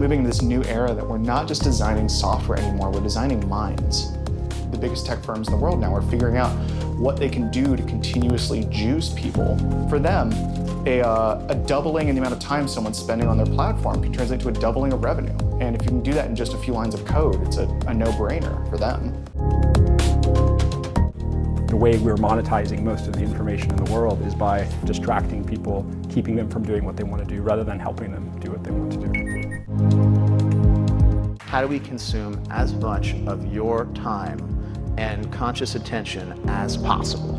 moving into this new era that we're not just designing software anymore, we're designing minds. The biggest tech firms in the world now are figuring out what they can do to continuously juice people. For them, a doubling in the amount of time someone's spending on their platform can translate to a doubling of revenue. And if you can do that in just a few lines of code, it's a no-brainer for them. The way we're monetizing most of the information in the world is by distracting people, keeping them from doing what they want to do, rather than helping them do what they want to do. How do we consume as much of your time and conscious attention as possible?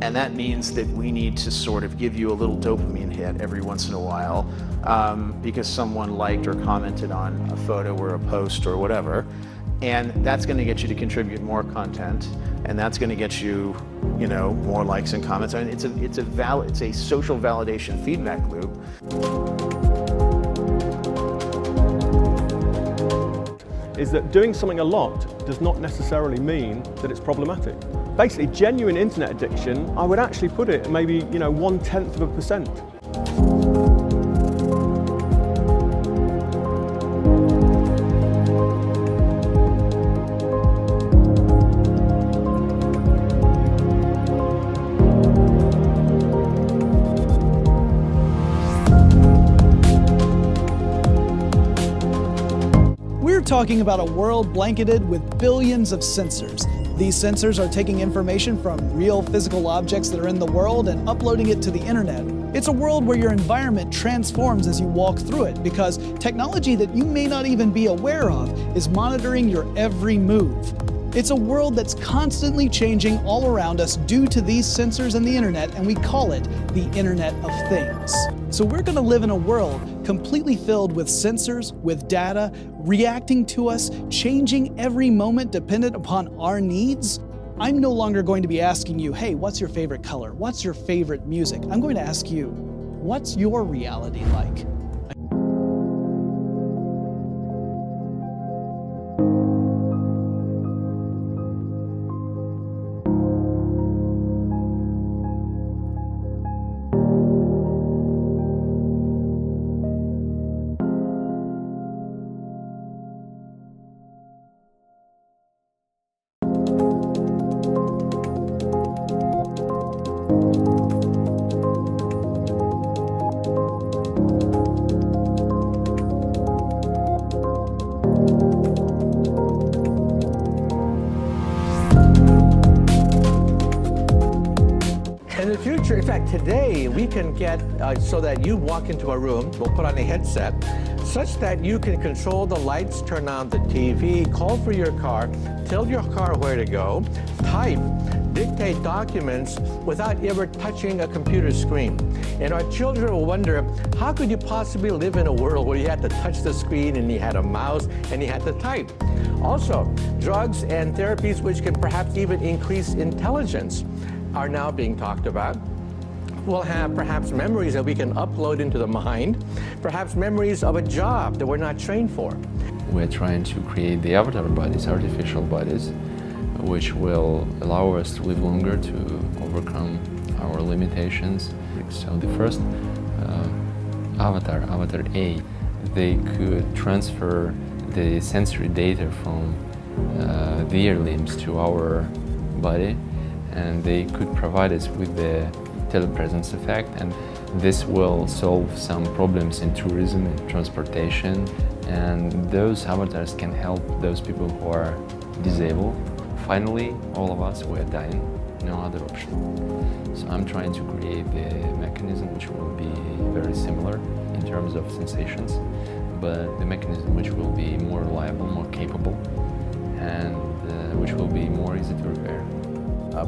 And that means that we need to sort of give you a little dopamine hit every once in a while because someone liked or commented on a photo or a post or whatever. And that's going to get you to contribute more content, and that's going to get you, more likes and comments. I mean, it's a social validation feedback loop. Is that doing something a lot does not necessarily mean that it's problematic. Basically, genuine internet addiction, I would actually put it at maybe 0.1%. We're talking about a world blanketed with billions of sensors. These sensors are taking information from real physical objects that are in the world and uploading it to the internet. It's a world where your environment transforms as you walk through it because technology that you may not even be aware of is monitoring your every move. It's a world that's constantly changing all around us due to these sensors and the internet, and we call it the Internet of Things. So we're going to live in a world completely filled with sensors, with data, reacting to us, changing every moment dependent upon our needs. I'm no longer going to be asking you, hey, what's your favorite color? What's your favorite music? I'm going to ask you, what's your reality like? In the future, in fact, today we can get so that you walk into a room, we'll put on a headset, such that you can control the lights, turn on the TV, call for your car, tell your car where to go, type, dictate documents without ever touching a computer screen. And our children will wonder, how could you possibly live in a world where you had to touch the screen and you had a mouse and you had to type? Also, drugs and therapies which can perhaps even increase intelligence are now being talked about. We'll have perhaps memories that we can upload into the mind, perhaps memories of a job that we're not trained for. We're trying to create the avatar bodies, artificial bodies, which will allow us to live longer, to overcome our limitations. So the first avatar A, they could transfer the sensory data from their limbs to our body, and they could provide us with the telepresence effect, and this will solve some problems in tourism and transportation, and those avatars can help those people who are disabled. Finally, all of us, we're dying, no other option. So I'm trying to create the mechanism which will be very similar in terms of sensations, but the mechanism which will be more reliable, more capable, and which will be more easy to repair.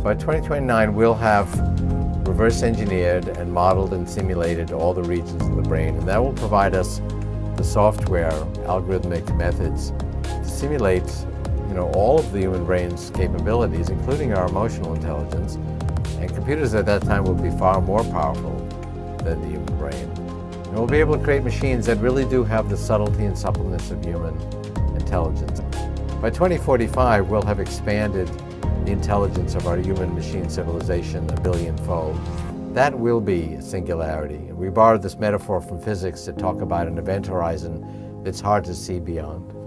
By 2029, we'll have reverse engineered and modeled and simulated all the regions of the brain, and that will provide us the software, algorithmic methods to simulate all of the human brain's capabilities, including our emotional intelligence. And computers at that time will be far more powerful than the human brain. And we'll be able to create machines that really do have the subtlety and suppleness of human intelligence. By 2045, we'll have expanded the intelligence of our human-machine civilization a billion-fold. That will be a singularity. We borrowed this metaphor from physics to talk about an event horizon that's hard to see beyond.